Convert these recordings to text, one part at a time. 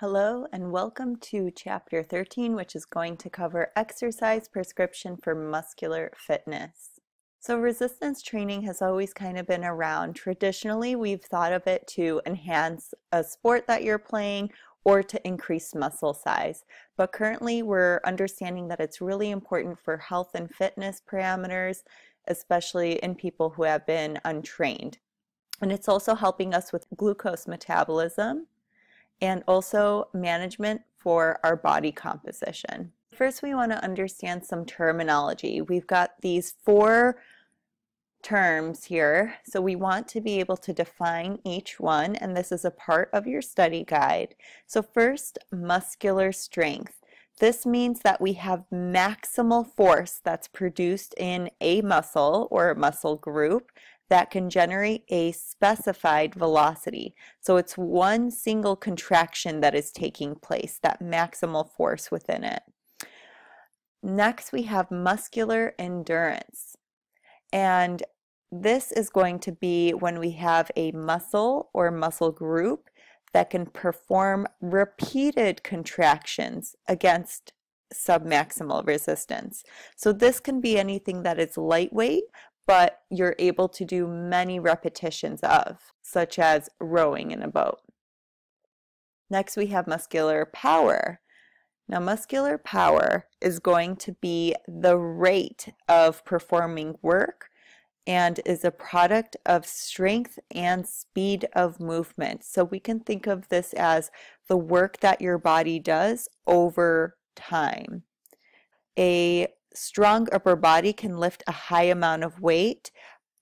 Hello and welcome to Chapter 13, which is going to cover exercise prescription for muscular fitness. So resistance training has always kind of been around. Traditionally, we've thought of it to enhance a sport that you're playing or to increase muscle size. But currently, we're understanding that it's really important for health and fitness parameters, especially in people who have been untrained. And it's also helping us with glucose metabolism and also management for our body composition. First, we want to understand some terminology. We've got these 4 terms here, so we want to be able to define each one, and this is a part of your study guide. So first, muscular strength. This means that we have maximal force that's produced in a muscle or a muscle group that can generate a specified velocity. So it's one single contraction that is taking place, that maximal force within it. Next, we have muscular endurance. And this is going to be when we have a muscle or muscle group that can perform repeated contractions against submaximal resistance. So this can be anything that is lightweight, but you're able to do many repetitions of, such as rowing in a boat. Next, we have muscular power. Now, muscular power is going to be the rate of performing work and is a product of strength and speed of movement. So we can think of this as the work that your body does over time. A strong upper body can lift a high amount of weight,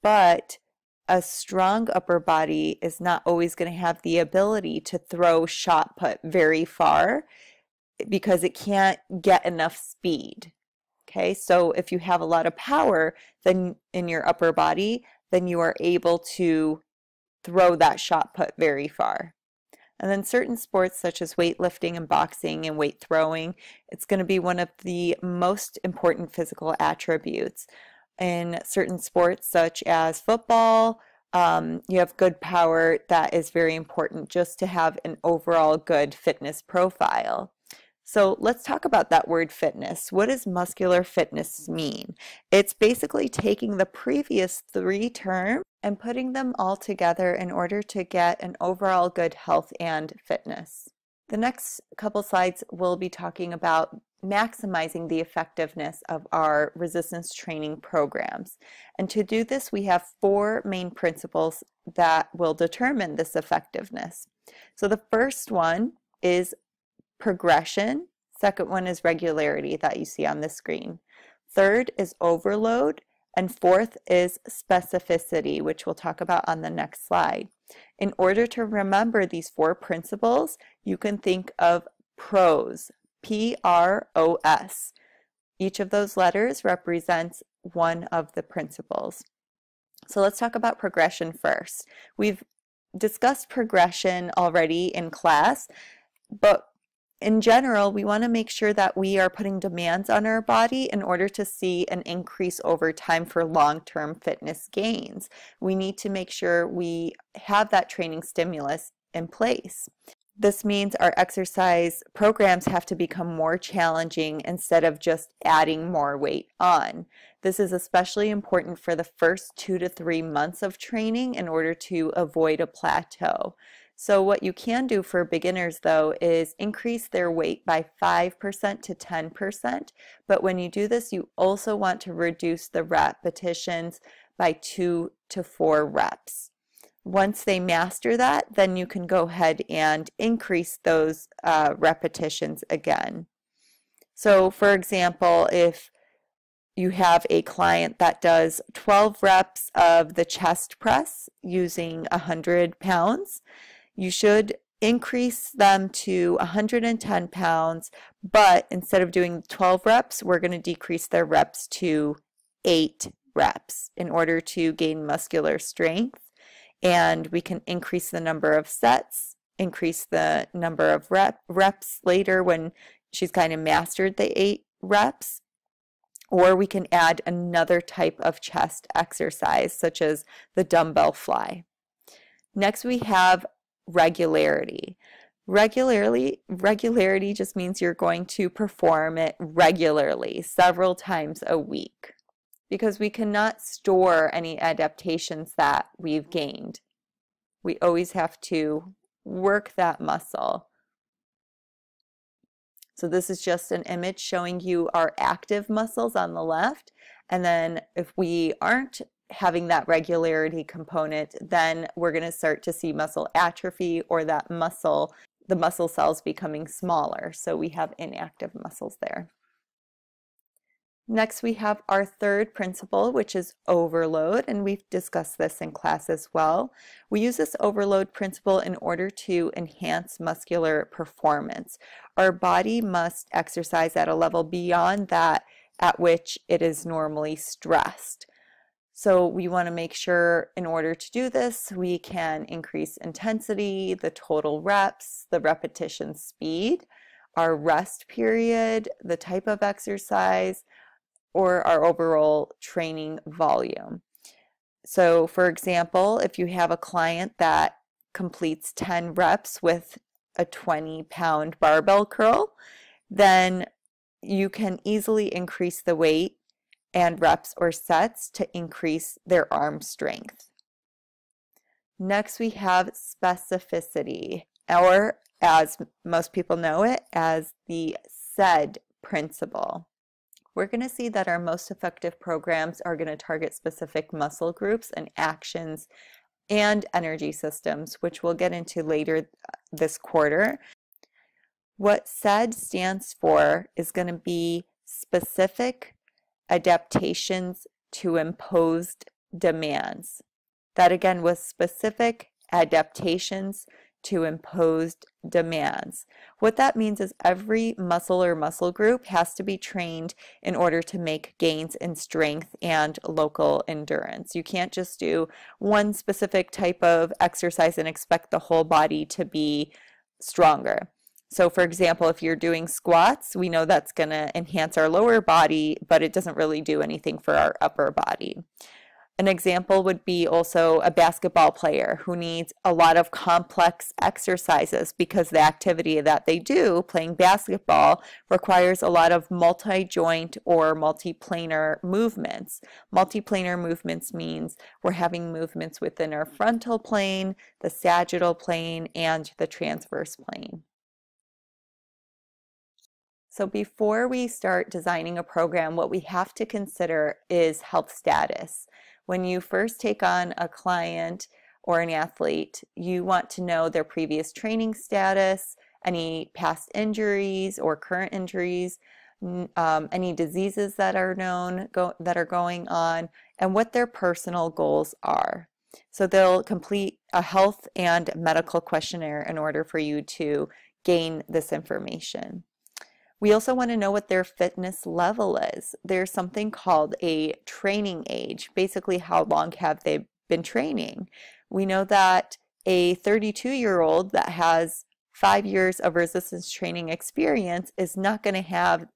but a strong upper body is not always going to have the ability to throw shot put very far because it can't get enough speed. Okay, so if you have a lot of power then in your upper body, then you are able to throw that shot put very far. And then certain sports such as weightlifting and boxing and weight throwing, it's going to be one of the most important physical attributes. In certain sports such as football, you have good power that is very important just to have an overall good fitness profile. So let's talk about that word fitness. What does muscular fitness mean? It's basically taking the previous 3 terms and putting them all together in order to get an overall good health and fitness. The next couple slides we'll be talking about maximizing the effectiveness of our resistance training programs. And to do this, we have 4 main principles that will determine this effectiveness. So the first one is progression. Second one is regularity that you see on the screen. Third is overload. And fourth is specificity, which we'll talk about on the next slide. In order to remember these 4 principles, you can think of PROS, P-R-O-S. Each of those letters represents one of the principles. So let's talk about progression first. We've discussed progression already in class, but in general, we want to make sure that we are putting demands on our body in order to see an increase over time for long-term fitness gains. We need to make sure we have that training stimulus in place. This means our exercise programs have to become more challenging instead of just adding more weight on. This is especially important for the first 2 to 3 months of training in order to avoid a plateau. So what you can do for beginners though is increase their weight by 5% to 10%, but when you do this you also want to reduce the repetitions by 2 to 4 reps. Once they master that, then you can go ahead and increase those repetitions again. So for example, if you have a client that does 12 reps of the chest press using 100 pounds, you should increase them to 110 pounds, but instead of doing 12 reps, we're going to decrease their reps to 8 reps in order to gain muscular strength. And we can increase the number of sets, increase the number of reps later when she's kind of mastered the 8 reps. Or we can add another type of chest exercise, such as the dumbbell fly. Next, we have regularity. Regularity just means you're going to perform it regularly, several times a week, because we cannot store any adaptations that we've gained. We always have to work that muscle. So this is just an image showing you our active muscles on the left. And then if we aren't having that regularity component, then we're going to start to see muscle atrophy, or that the muscle cells becoming smaller. So we have inactive muscles there. Next, we have our third principle, which is overload, and we've discussed this in class as well. We use this overload principle in order to enhance muscular performance. Our body must exercise at a level beyond that at which it is normally stressed. So we want to make sure in order to do this, we can increase intensity, the total reps, the repetition speed, our rest period, the type of exercise, or our overall training volume. So for example, if you have a client that completes 10 reps with a 20-pound barbell curl, then you can easily increase the weight and reps or sets to increase their arm strength. Next, we have specificity, or as most people know it, as the SAID principle. We're going to see that our most effective programs are going to target specific muscle groups and actions and energy systems, which we'll get into later this quarter. What SAID stands for is going to be specific adaptations to imposed demands. That again was specific adaptations to imposed demands. What that means is every muscle or muscle group has to be trained in order to make gains in strength and local endurance. You can't just do one specific type of exercise and expect the whole body to be stronger. So for example, if you're doing squats, we know that's going to enhance our lower body, but it doesn't really do anything for our upper body. An example would be also a basketball player who needs a lot of complex exercises because the activity that they do, playing basketball, requires a lot of multi-joint or multiplanar movements. Multiplanar movements means we're having movements within our frontal plane, the sagittal plane, and the transverse plane. So before we start designing a program, what we have to consider is health status. When you first take on a client or an athlete, you want to know their previous training status, any past injuries or current injuries, any diseases that are known that are going on, and what their personal goals are. So they'll complete a health and medical questionnaire in order for you to gain this information. We also want to know what their fitness level is. There's something called a training age. Basically, how long have they been training? We know that a 32-year-old that has 5 years of resistance training experience is not going to have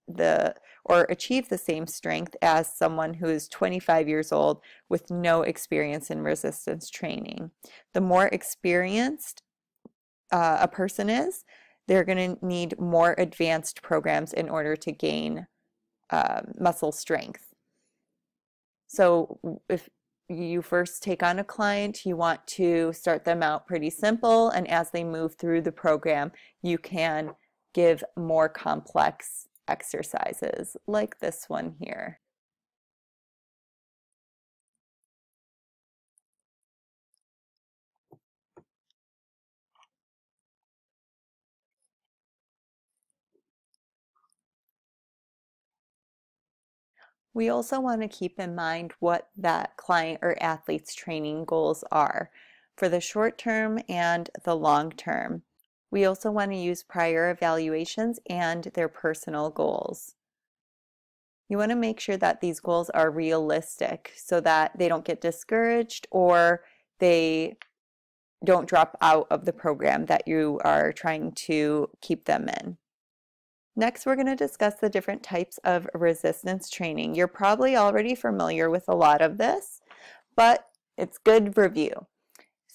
or achieve the same strength as someone who is 25 years old with no experience in resistance training. The more experienced a person is, they're going to need more advanced programs in order to gain muscle strength. So if you first take on a client, you want to start them out pretty simple, and as they move through the program, you can give more complex exercises like this one here. We also want to keep in mind what that client or athlete's training goals are for the short term and the long term. We also want to use prior evaluations and their personal goals. You want to make sure that these goals are realistic so that they don't get discouraged or they don't drop out of the program that you are trying to keep them in. Next, we're going to discuss the different types of resistance training. You're probably already familiar with a lot of this, but it's good review.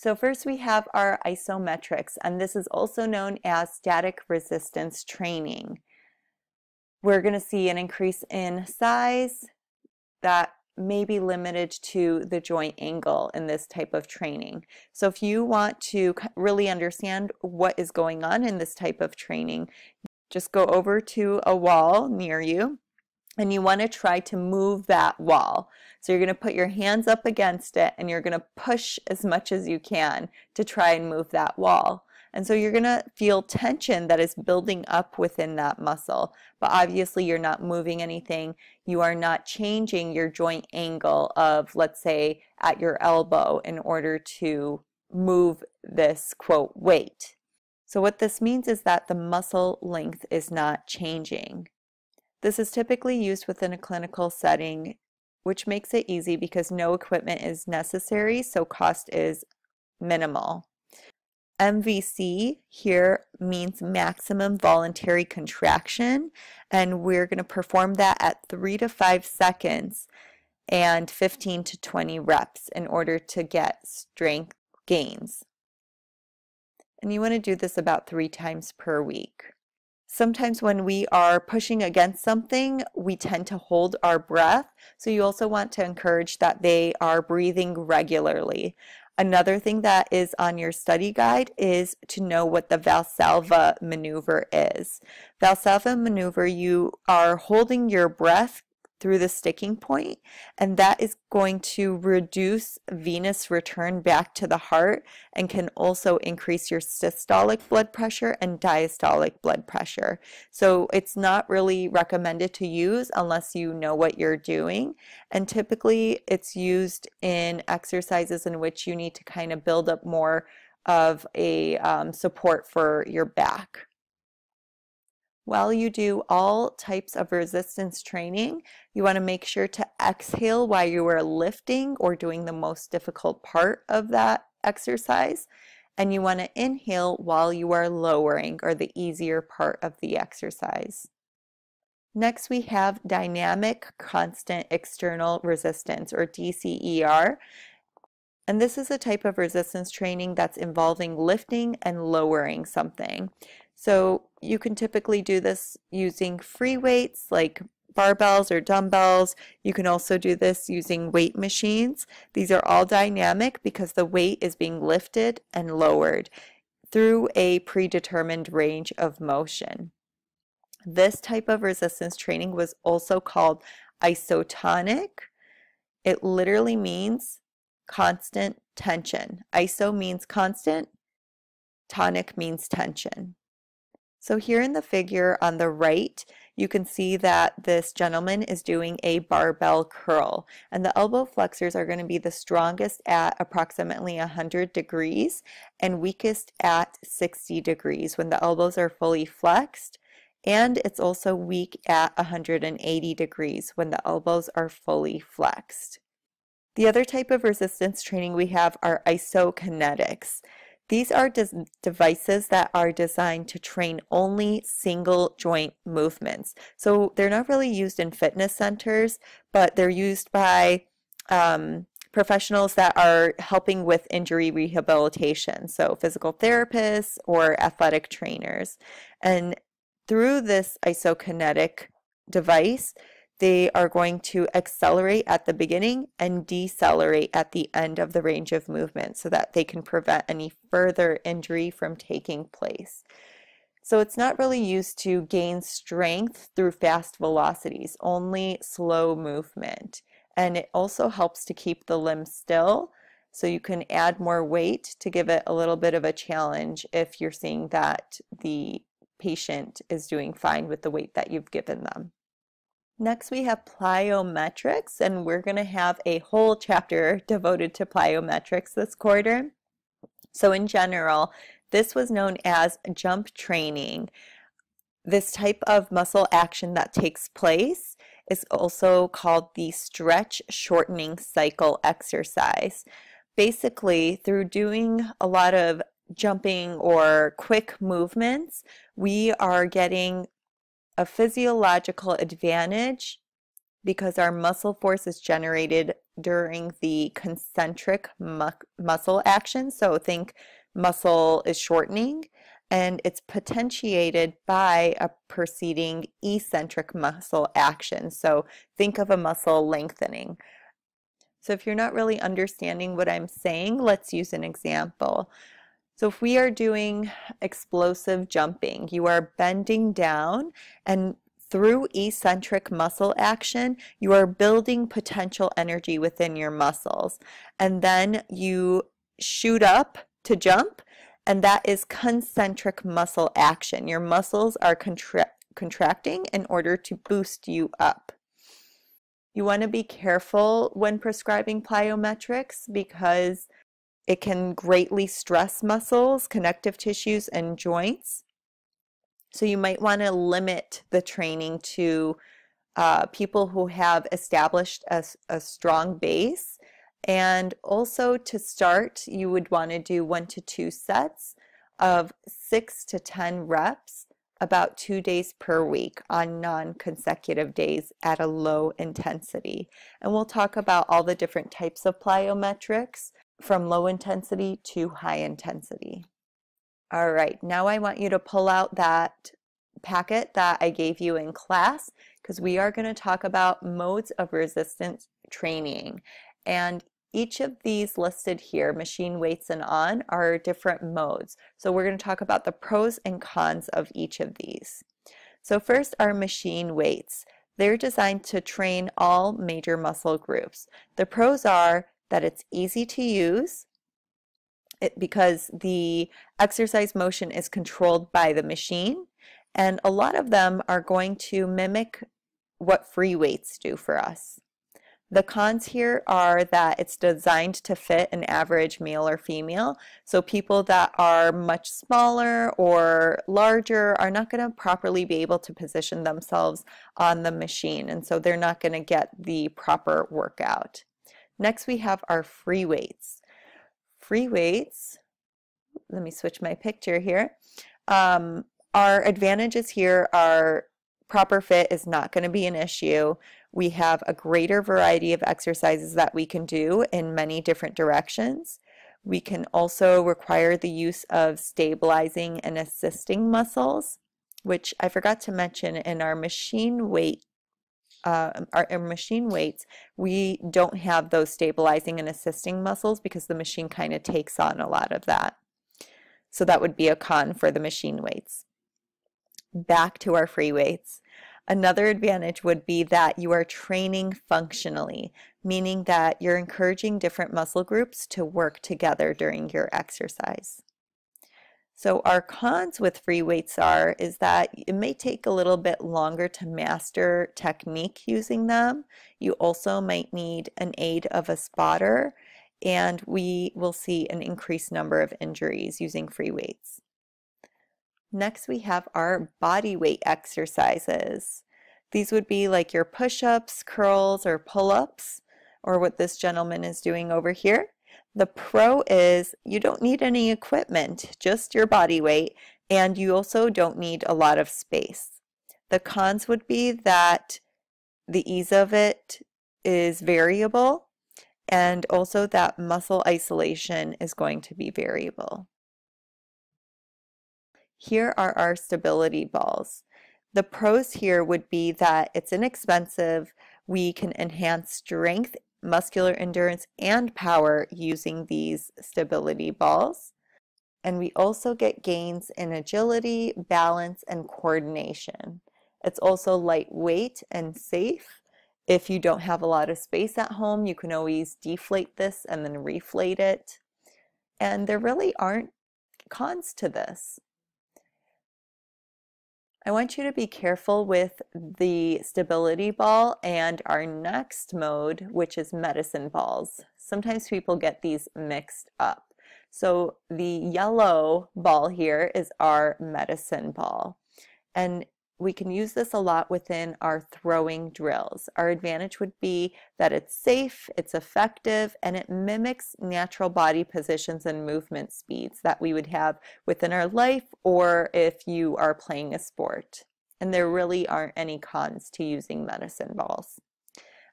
So first we have our isometrics, and this is also known as static resistance training. We're going to see an increase in size that may be limited to the joint angle in this type of training. So if you want to really understand what is going on in this type of training, just go over to a wall near you and you want to try to move that wall. So you're going to put your hands up against it and you're going to push as much as you can to try and move that wall. And so you're going to feel tension that is building up within that muscle. But obviously you're not moving anything. You are not changing your joint angle of, let's say, at your elbow in order to move this, quote, weight. So what this means is that the muscle length is not changing. This is typically used within a clinical setting, which makes it easy because no equipment is necessary, so cost is minimal. MVC here means maximum voluntary contraction, and we're going to perform that at 3 to 5 seconds and 15 to 20 reps in order to get strength gains. And you want to do this about 3 times per week. Sometimes when we are pushing against something, we tend to hold our breath. So you also want to encourage that they are breathing regularly. Another thing that is on your study guide is to know what the Valsalva maneuver is. Valsalva maneuver, you are holding your breath through the sticking point, and that is going to reduce venous return back to the heart and can also increase your systolic blood pressure and diastolic blood pressure. So it's not really recommended to use unless you know what you're doing, and typically it's used in exercises in which you need to kind of build up more of a support for your back. While you do all types of resistance training, you want to make sure to exhale while you are lifting or doing the most difficult part of that exercise. And you want to inhale while you are lowering or the easier part of the exercise. Next, we have dynamic constant external resistance, or DCER. And this is a type of resistance training that's involving lifting and lowering something. So you can typically do this using free weights like barbells or dumbbells. You can also do this using weight machines. These are all dynamic because the weight is being lifted and lowered through a predetermined range of motion. This type of resistance training was also called isotonic. It literally means constant tension. Iso means constant, tonic means tension. So here in the figure on the right, you can see that this gentleman is doing a barbell curl, and the elbow flexors are going to be the strongest at approximately 100 degrees and weakest at 60 degrees when the elbows are fully flexed, and it's also weak at 180 degrees when the elbows are fully flexed. The other type of resistance training we have are isokinetics. These are devices that are designed to train only single joint movements. So they're not really used in fitness centers, but they're used by professionals that are helping with injury rehabilitation, so physical therapists or athletic trainers. And through this isokinetic device, they are going to accelerate at the beginning and decelerate at the end of the range of movement so that they can prevent any further injury from taking place. So it's not really used to gain strength through fast velocities, only slow movement. And it also helps to keep the limb still, so you can add more weight to give it a little bit of a challenge if you're seeing that the patient is doing fine with the weight that you've given them. Next, we have plyometrics, and we're going to have a whole chapter devoted to plyometrics this quarter. So in general, this was known as jump training. This type of muscle action that takes place is also called the stretch shortening cycle exercise. Basically, through doing a lot of jumping or quick movements, we are getting a physiological advantage because our muscle force is generated during the concentric muscle action. So think muscle is shortening, and it's potentiated by a preceding eccentric muscle action. So think of a muscle lengthening. So if you're not really understanding what I'm saying, let's use an example. So if we are doing explosive jumping, you are bending down, and through eccentric muscle action, you are building potential energy within your muscles. And then you shoot up to jump, and that is concentric muscle action. Your muscles are contracting in order to boost you up. You want to be careful when prescribing plyometrics because it can greatly stress muscles, connective tissues, and joints. So you might want to limit the training to people who have established a strong base. And also to start, you would want to do 1 to 2 sets of 6 to 10 reps about 2 days per week on non-consecutive days at a low intensity. And we'll talk about all the different types of plyometrics from low intensity to high intensity. All right, now I want you to pull out that packet that I gave you in class because we are going to talk about modes of resistance training. And each of these listed here, machine weights and on, are different modes. So we're going to talk about the pros and cons of each of these. So first are machine weights. They're designed to train all major muscle groups. The pros are that it's easy to use because the exercise motion is controlled by the machine, and a lot of them are going to mimic what free weights do for us. The cons here are that it's designed to fit an average male or female, so people that are much smaller or larger are not going to properly be able to position themselves on the machine, and so they're not going to get the proper workout. Next we have our free weights. Free weights, let me switch my picture here. Our advantages here are proper fit is not going to be an issue. We have a greater variety of exercises that we can do in many different directions. We can also require the use of stabilizing and assisting muscles, which I forgot to mention in our machine weight. Our machine weights, we don't have those stabilizing and assisting muscles because the machine kind of takes on a lot of that. So that would be a con for the machine weights. Back to our free weights. Another advantage would be that you are training functionally, meaning that you're encouraging different muscle groups to work together during your exercise. So our cons with free weights is that it may take a little bit longer to master technique using them. You also might need an aid of a spotter, and we will see an increased number of injuries using free weights. Next we have our body weight exercises. These would be like your push-ups, curls, or pull-ups, or what this gentleman is doing over here. The pro is you don't need any equipment, just your body weight, and you also don't need a lot of space. The cons would be that the ease of it is variable, and also that muscle isolation is going to be variable. Here are our stability balls. The pros here would be that it's inexpensive, we can enhance strength, muscular endurance, and power using these stability balls. And we also get gains in agility, balance, and coordination. It's also lightweight and safe. If you don't have a lot of space at home, you can always deflate this and then reflate it. And there really aren't cons to this. I want you to be careful with the stability ball and our next mode, which is medicine balls. Sometimes people get these mixed up. So the yellow ball here is our medicine ball. And we can use this a lot within our throwing drills. Our advantage would be that it's safe, it's effective, and it mimics natural body positions and movement speeds that we would have within our life or if you are playing a sport. And there really aren't any cons to using medicine balls.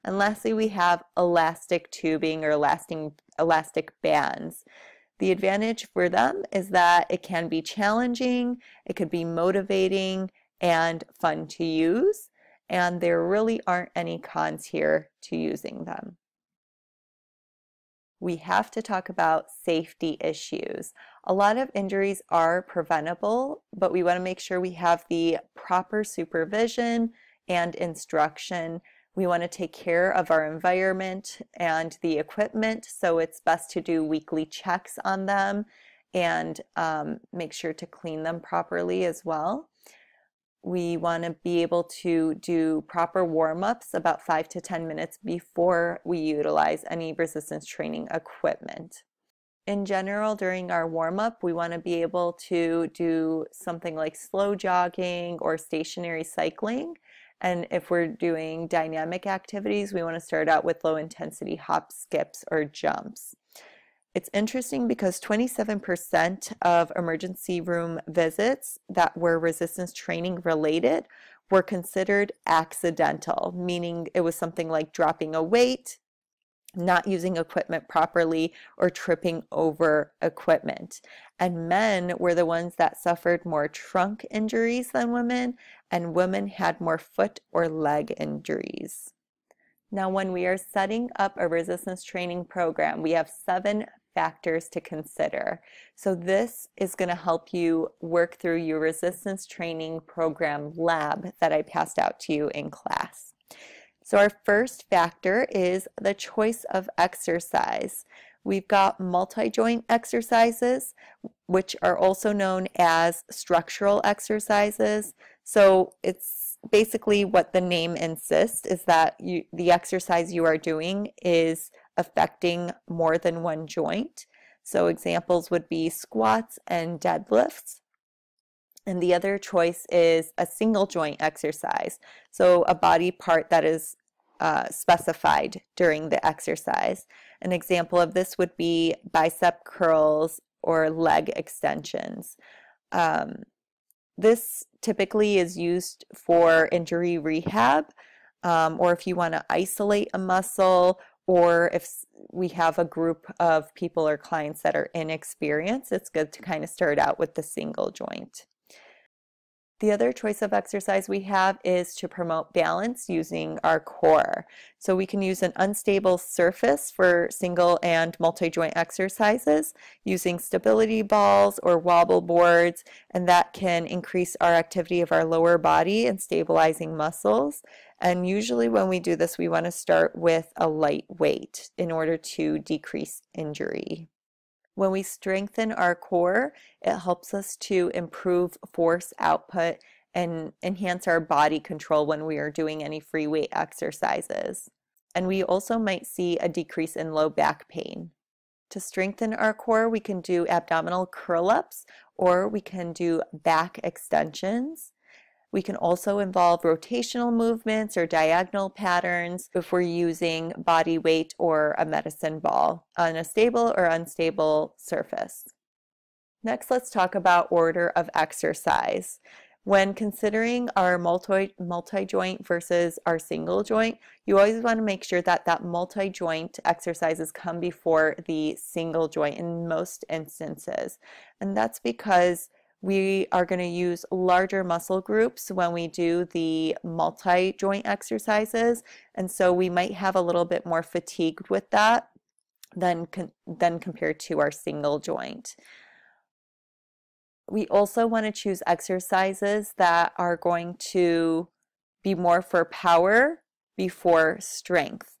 And lastly, we have elastic tubing or elastic bands. The advantage for them is that it can be challenging, it could be motivating and fun to use, and there really aren't any cons here to using them. We have to talk about safety issues. A lot of injuries are preventable, but we want to make sure we have the proper supervision and instruction. We want to take care of our environment and the equipment, so it's best to do weekly checks on them and make sure to clean them properly as well. We want to be able to do proper warm-ups about 5 to 10 minutes before we utilize any resistance training equipment. In general, during our warm-up, we want to be able to do something like slow jogging or stationary cycling. And if we're doing dynamic activities, we want to start out with low-intensity hops, skips, or jumps. It's interesting because 27% of emergency room visits that were resistance training related were considered accidental, meaning it was something like dropping a weight, not using equipment properly, or tripping over equipment. And men were the ones that suffered more trunk injuries than women, and women had more foot or leg injuries. Now, when we are setting up a resistance training program, we have 7 factors to consider. So this is going to help you work through your resistance training program lab that I passed out to you in class. So our first factor is the choice of exercise. We've got multi-joint exercises, which are also known as structural exercises. So it's basically what the name insists, is that the exercise you are doing is affecting more than one joint. So examples would be squats and deadlifts. And the other choice is a single joint exercise, so a body part that is specified during the exercise. An example of this would be bicep curls or leg extensions. This typically is used for injury rehab, or if you want to isolate a muscle, or if we have a group of people or clients that are inexperienced, it's good to kind of start out with the single joint. The other choice of exercise we have is to promote balance using our core. So we can use an unstable surface for single and multi-joint exercises using stability balls or wobble boards, and that can increase our activity of our lower body and stabilizing muscles. And usually when we do this, we want to start with a light weight in order to decrease injury. When we strengthen our core, it helps us to improve force output and enhance our body control when we are doing any free weight exercises. And we also might see a decrease in low back pain. To strengthen our core, we can do abdominal curl-ups, or we can do back extensions. We can also involve rotational movements or diagonal patterns if we're using body weight or a medicine ball on a stable or unstable surface. Next, let's talk about order of exercise. When considering our multi-joint versus our single joint, you always want to make sure that that multi-joint exercises come before the single joint in most instances. And that's because we are going to use larger muscle groups when we do the multi-joint exercises, and so we might have a little bit more fatigued with that than compared to our single joint. We also want to choose exercises that are going to be more for power before strength.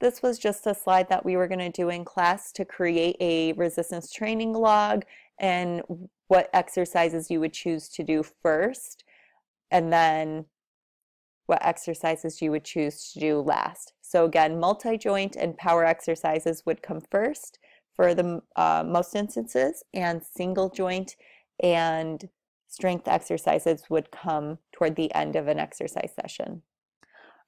This was just a slide that we were going to do in class to create a resistance training log and what exercises you would choose to do first, and then what exercises you would choose to do last. So again, multi-joint and power exercises would come first for the most instances, and single joint and strength exercises would come toward the end of an exercise session.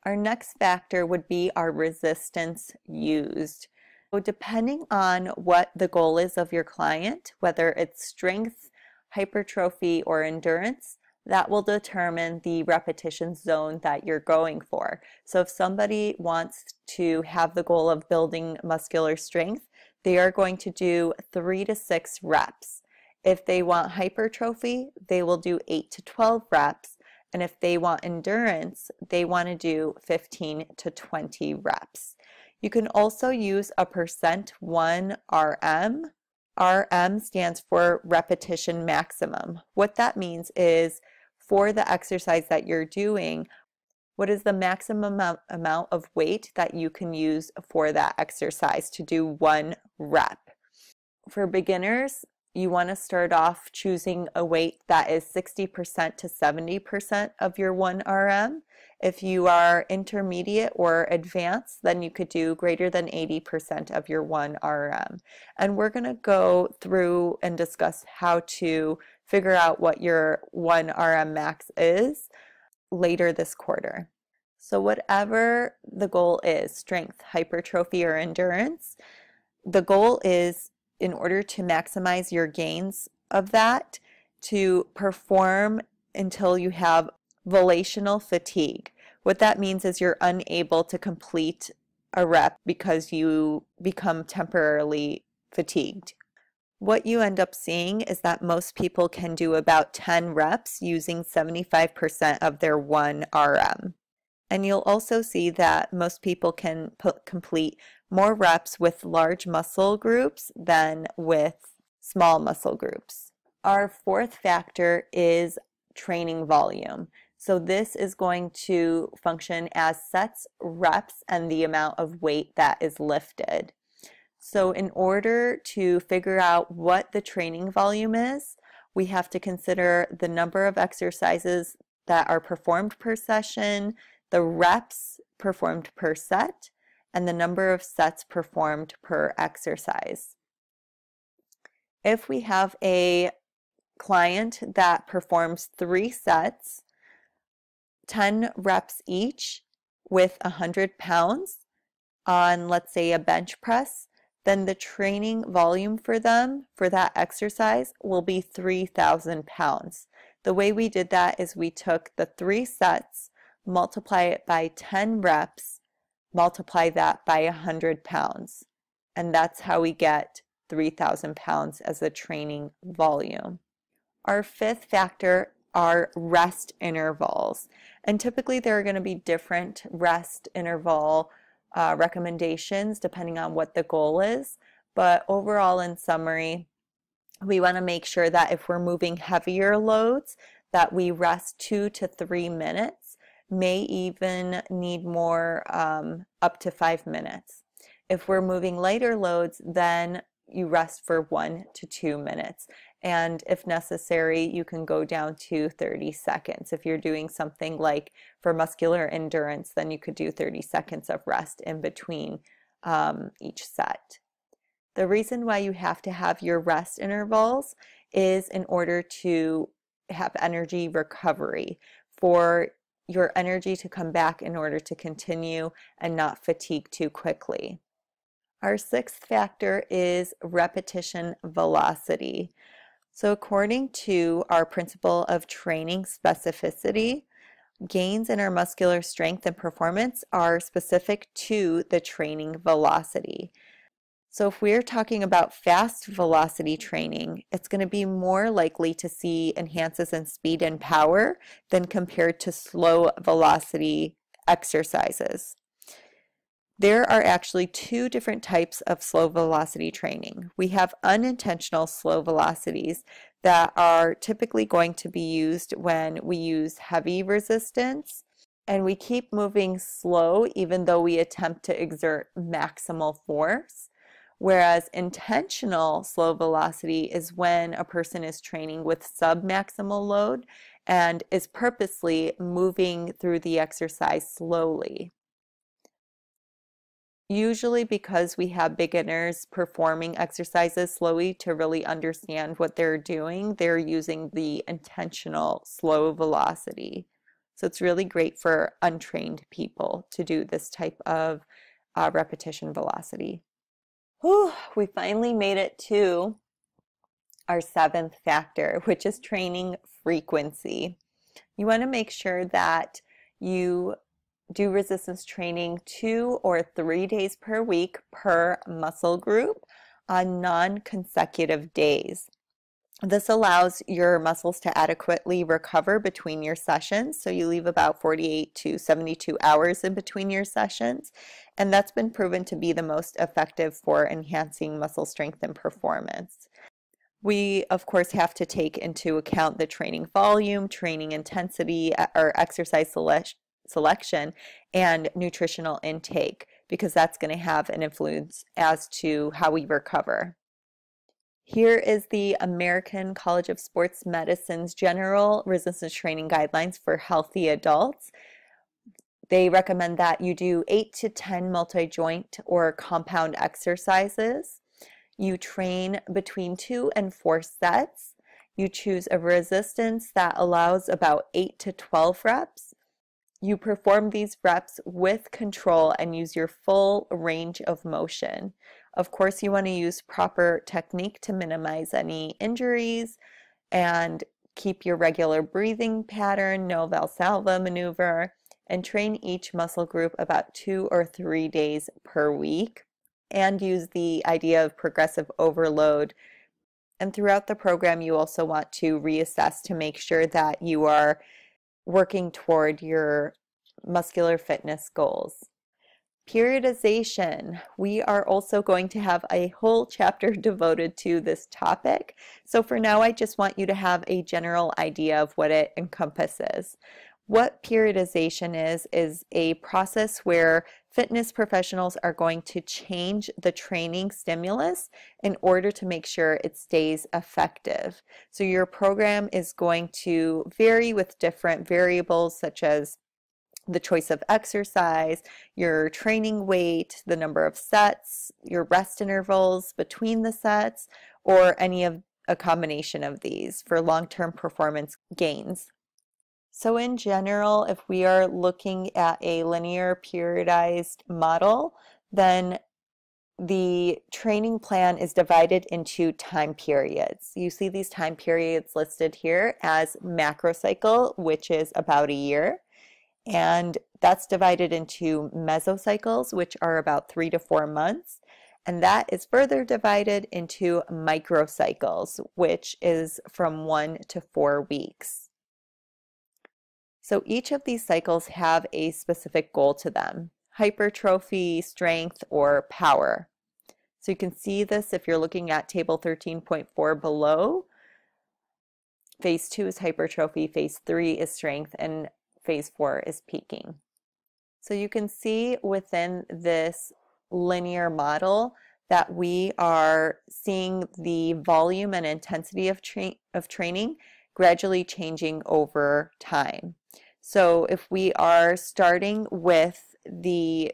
Our next factor would be our resistance used. So depending on what the goal is of your client, whether it's strength, hypertrophy, or endurance, that will determine the repetition zone that you're going for. So if somebody wants to have the goal of building muscular strength, they are going to do 3 to 6 reps. If they want hypertrophy, they will do 8 to 12 reps. And if they want endurance, they want to do 15 to 20 reps. You can also use a %1 RM. RM stands for repetition maximum. What that means is for the exercise that you're doing, what is the maximum amount of weight that you can use for that exercise to do 1 rep? For beginners, you want to start off choosing a weight that is 60% to 70% of your 1 RM. If you are intermediate or advanced, then you could do greater than 80% of your 1 RM. And we're going to go through and discuss how to figure out what your 1 RM max is later this quarter. So whatever the goal is, strength, hypertrophy, or endurance, the goal is, in order to maximize your gains of that, to perform until you have volitional fatigue. What that means is you're unable to complete a rep because you become temporarily fatigued. What you end up seeing is that most people can do about 10 reps using 75% of their 1 RM. And you'll also see that most people can complete more reps with large muscle groups than with small muscle groups. Our 4th factor is training volume. So this is going to function as sets, reps, and the amount of weight that is lifted. So in order to figure out what the training volume is, we have to consider the number of exercises that are performed per session, the reps performed per set, and the number of sets performed per exercise. If we have a client that performs 3 sets, 10 reps each with 100 pounds on, let's say, a bench press, then the training volume for them for that exercise will be 3,000 pounds. The way we did that is we took the 3 sets, multiply it by 10 reps, multiply that by 100 pounds. And that's how we get 3,000 pounds as a training volume. Our 5th factor are rest intervals. And typically there are going to be different rest interval recommendations depending on what the goal is. But overall, in summary, we want to make sure that if we're moving heavier loads, that we rest 2 to 3 minutes, may even need more, up to 5 minutes. If we're moving lighter loads, then you rest for 1 to 2 minutes. And if necessary, you can go down to 30 seconds. If you're doing something like for muscular endurance, then you could do 30 seconds of rest in between each set. The reason why you have to have your rest intervals is in order to have energy recovery, for your energy to come back in order to continue and not fatigue too quickly. Our 6th factor is repetition velocity. So according to our principle of training specificity, gains in our muscular strength and performance are specific to the training velocity. So if we're talking about fast velocity training, it's going to be more likely to see enhances in speed and power than compared to slow velocity exercises. There are actually 2 different types of slow velocity training. We have unintentional slow velocities that are typically going to be used when we use heavy resistance, and we keep moving slow even though we attempt to exert maximal force. Whereas intentional slow velocity is when a person is training with submaximal load and is purposely moving through the exercise slowly. Usually because we have beginners performing exercises slowly to really understand what they're doing, they're using the intentional slow velocity. So it's really great for untrained people to do this type of repetition velocity. Whew, we finally made it to our 7th factor, which is training frequency. You want to make sure that you do resistance training 2 or 3 days per week per muscle group on non-consecutive days. This allows your muscles to adequately recover between your sessions, so you leave about 48 to 72 hours in between your sessions, and that's been proven to be the most effective for enhancing muscle strength and performance. We, of course, have to take into account the training volume, training intensity, or exercise selection, and nutritional intake, because that's going to have an influence as to how we recover. Here is the American College of Sports Medicine's General Resistance Training Guidelines for healthy adults. They recommend that you do 8 to 10 multi-joint or compound exercises. You train between 2 and 4 sets. You choose a resistance that allows about 8 to 12 reps. You perform these reps with control and use your full range of motion. Of course, you want to use proper technique to minimize any injuries and keep your regular breathing pattern, no Valsalva maneuver, and train each muscle group about 2 or 3 days per week, and use the idea of progressive overload. And throughout the program, you also want to reassess to make sure that you are working toward your muscular fitness goals. Periodization. We are also going to have a whole chapter devoted to this topic. So for now, I just want you to have a general idea of what it encompasses. What periodization is a process where fitness professionals are going to change the training stimulus in order to make sure it stays effective. So your program is going to vary with different variables such as the choice of exercise, your training weight, the number of sets, your rest intervals between the sets, or any of a combination of these for long-term performance gains. So in general, if we are looking at a linear periodized model, then the training plan is divided into time periods. You see these time periods listed here as macrocycle, which is about a year. And that's divided into mesocycles, which are about 3 to 4 months. And that is further divided into microcycles, which is from 1 to 4 weeks. So each of these cycles have a specific goal to them: hypertrophy, strength, or power. So you can see this if you're looking at table 13.4 below. Phase 2 is hypertrophy, phase 3 is strength, and phase 4 is peaking. So you can see within this linear model that we are seeing the volume and intensity of training gradually changing over time. So if we are starting with the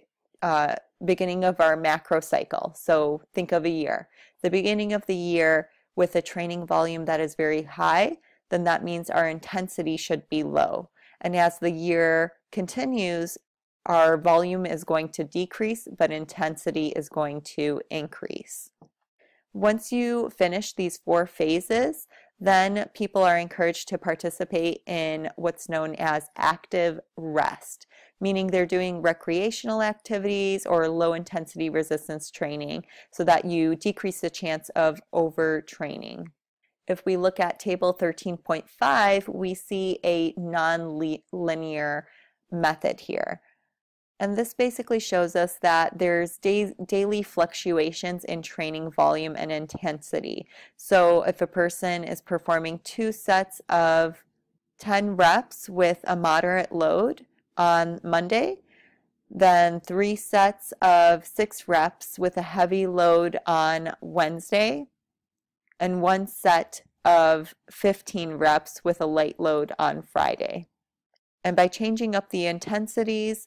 beginning of our macro cycle, so think of a year, the beginning of the year with a training volume that is very high, then that means our intensity should be low. And as the year continues, our volume is going to decrease, but intensity is going to increase. Once you finish these 4 phases, then people are encouraged to participate in what's known as active rest, meaning they're doing recreational activities or low-intensity resistance training so that you decrease the chance of overtraining. If we look at table 13.5, we see a non-linear method here. And this basically shows us that there's daily fluctuations in training volume and intensity. So if a person is performing 2 sets of 10 reps with a moderate load on Monday, then 3 sets of 6 reps with a heavy load on Wednesday, and 1 set of 15 reps with a light load on Friday. And by changing up the intensities,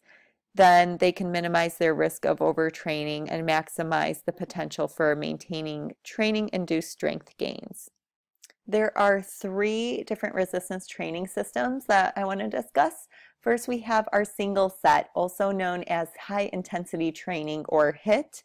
then they can minimize their risk of overtraining and maximize the potential for maintaining training-induced strength gains. There are 3 different resistance training systems that I want to discuss. First, we have our single set, also known as high intensity training or HIIT.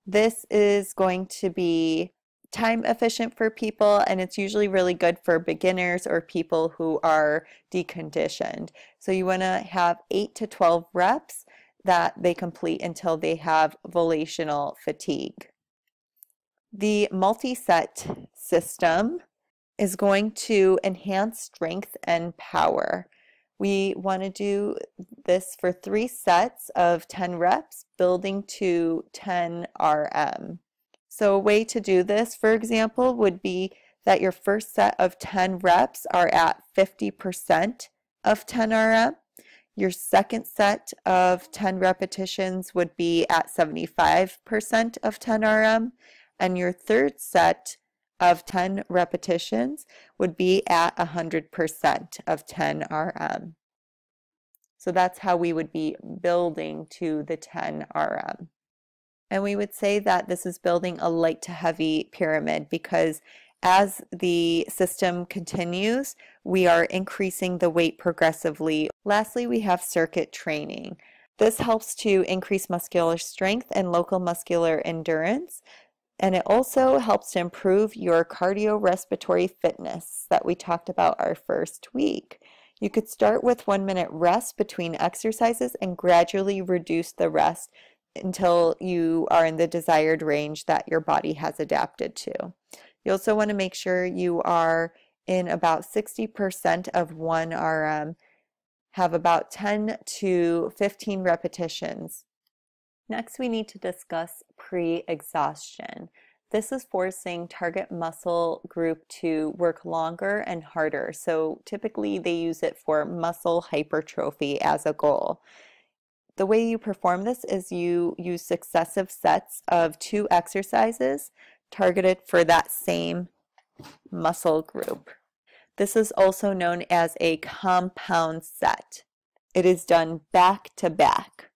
This is going to be time efficient for people, and it's usually really good for beginners or people who are deconditioned. So you want to have 8 to 12 reps that they complete until they have volitional fatigue. The multi-set system is going to enhance strength and power. We want to do this for 3 sets of 10 reps, building to 10 RM. So a way to do this, for example, would be that your first set of 10 reps are at 50% of 10 RM. Your second set of 10 repetitions would be at 75% of 10 RM. And your third set of 10 repetitions would be at 100% of 10 RM. So that's how we would be building to the 10 RM. And we would say that this is building a light to heavy pyramid because as the system continues, we are increasing the weight progressively. Lastly, we have circuit training. This helps to increase muscular strength and local muscular endurance. And it also helps to improve your cardiorespiratory fitness that we talked about our first week. You could start with 1-minute rest between exercises and gradually reduce the rest until you are in the desired range that your body has adapted to. You also want to make sure you are in about 60% of 1 RM, have about 10 to 15 repetitions. Next, we need to discuss pre-exhaustion. This is forcing target muscle group to work longer and harder. So typically they use it for muscle hypertrophy as a goal. The way you perform this is you use successive sets of 2 exercises targeted for that same muscle group. This is also known as a compound set. It is done back to back.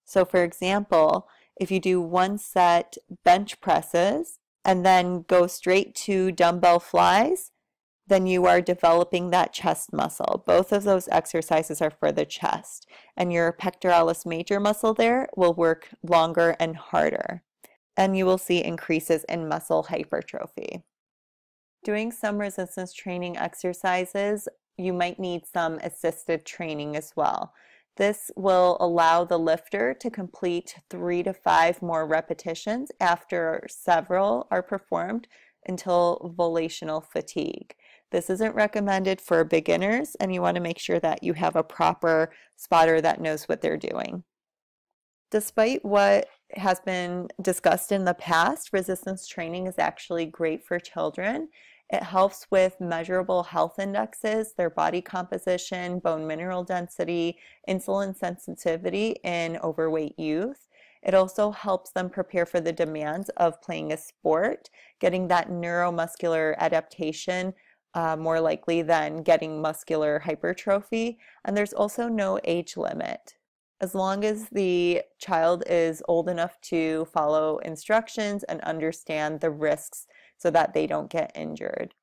So for example, if you do 1 set bench presses and then go straight to dumbbell flies, then you are developing that chest muscle. Both of those exercises are for the chest, and your pectoralis major muscle there will work longer and harder, and you will see increases in muscle hypertrophy. Doing some resistance training exercises, you might need some assisted training as well. This will allow the lifter to complete 3 to 5 more repetitions after several are performed until volitional fatigue. This isn't recommended for beginners, and you want to make sure that you have a proper spotter that knows what they're doing. Despite what has been discussed in the past, resistance training is actually great for children. It helps with measurable health indexes, their body composition, bone mineral density, insulin sensitivity in overweight youth. It also helps them prepare for the demands of playing a sport, getting that neuromuscular adaptation more likely than getting muscular hypertrophy. And there's also no age limit. As long as the child is old enough to follow instructions and understand the risks so that they don't get injured.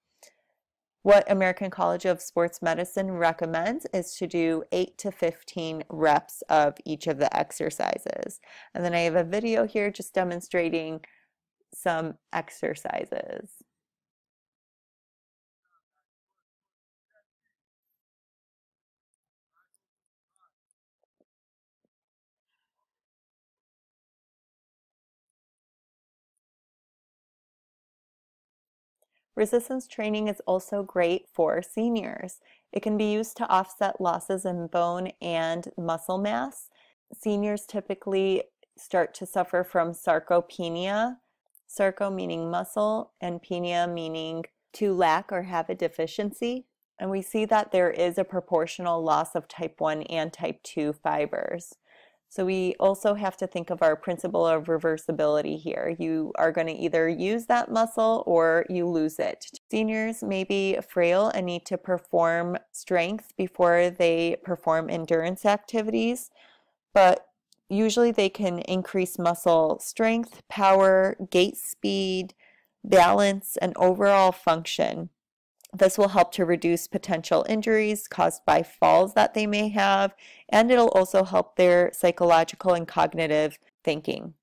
What American College of Sports Medicine recommends is to do 8 to 15 reps of each of the exercises. And then I have a video here just demonstrating some exercises. Resistance training is also great for seniors. It can be used to offset losses in bone and muscle mass. Seniors typically start to suffer from sarcopenia, sarco meaning muscle, and penia meaning to lack or have a deficiency. And we see that there is a proportional loss of type 1 and type 2 fibers. So we also have to think of our principle of reversibility here. You are going to either use that muscle or you lose it. Seniors may be frail and need to perform strength before they perform endurance activities, but usually they can increase muscle strength, power, gait speed, balance, and overall function. This will help to reduce potential injuries caused by falls that they may have, and it'll also help their psychological and cognitive thinking.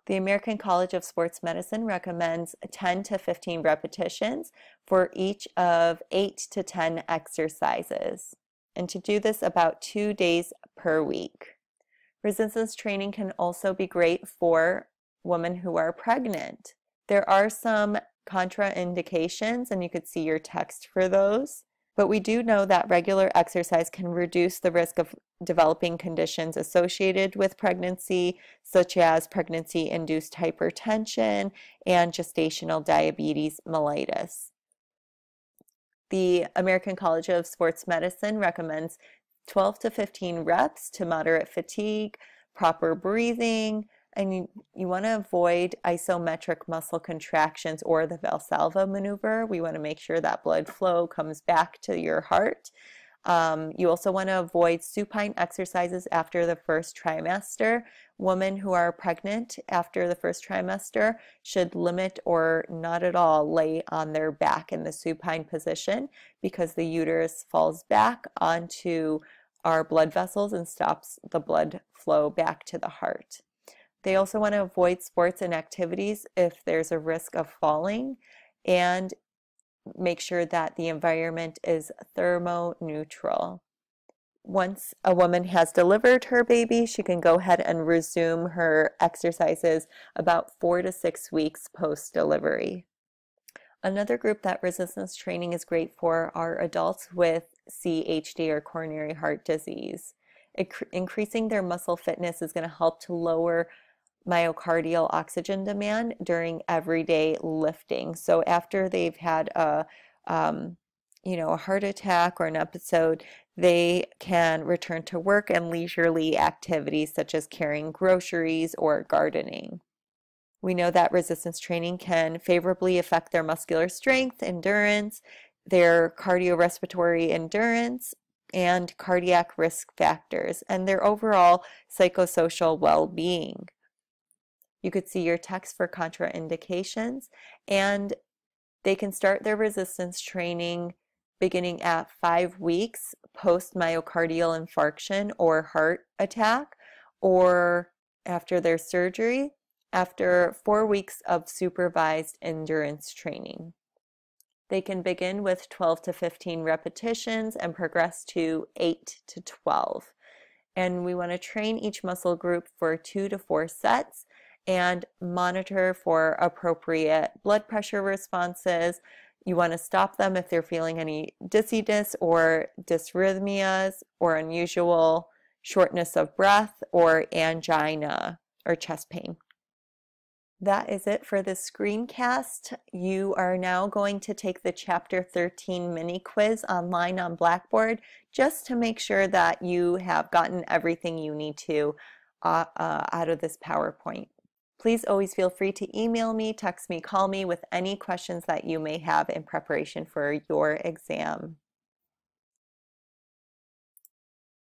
The American College of Sports Medicine recommends 10 to 15 repetitions for each of 8 to 10 exercises, and to do this about 2 days per week. Resistance training can also be great for women who are pregnant. There are some contraindications, and you could see your text for those. But we do know that regular exercise can reduce the risk of developing conditions associated with pregnancy, such as pregnancy-induced hypertension and gestational diabetes mellitus. The American College of Sports Medicine recommends 12 to 15 reps to moderate fatigue, proper breathing, and you want to avoid isometric muscle contractions or the Valsalva maneuver. We want to make sure that blood flow comes back to your heart. You also want to avoid supine exercises after the first trimester. Women who are pregnant after the first trimester should limit or not at all lay on their back in the supine position, because the uterus falls back onto our blood vessels and stops the blood flow back to the heart. They also want to avoid sports and activities if there's a risk of falling, and make sure that the environment is thermoneutral. Once a woman has delivered her baby, she can go ahead and resume her exercises about 4 to 6 weeks post-delivery. Another group that resistance training is great for are adults with CHD or coronary heart disease. Increasing their muscle fitness is going to help to lower myocardial oxygen demand during everyday lifting. So after they've had a heart attack or an episode, they can return to work and leisurely activities such as carrying groceries or gardening. We know that resistance training can favorably affect their muscular strength, endurance, their cardiorespiratory endurance, and cardiac risk factors, and their overall psychosocial well-being. You could see your text for contraindications, and they can start their resistance training beginning at 5 weeks post myocardial infarction or heart attack, or after their surgery, after 4 weeks of supervised endurance training. They can begin with 12 to 15 repetitions and progress to 8 to 12. And we want to train each muscle group for 2 to 4 sets and monitor for appropriate blood pressure responses. You want to stop them if they're feeling any dizziness or dysrhythmias or unusual shortness of breath or angina or chest pain. That is it for the screencast. You are now going to take the Chapter 13 mini quiz online on Blackboard, just to make sure that you have gotten everything you need to out of this PowerPoint. Please always feel free to email me, text me, call me with any questions that you may have in preparation for your exam.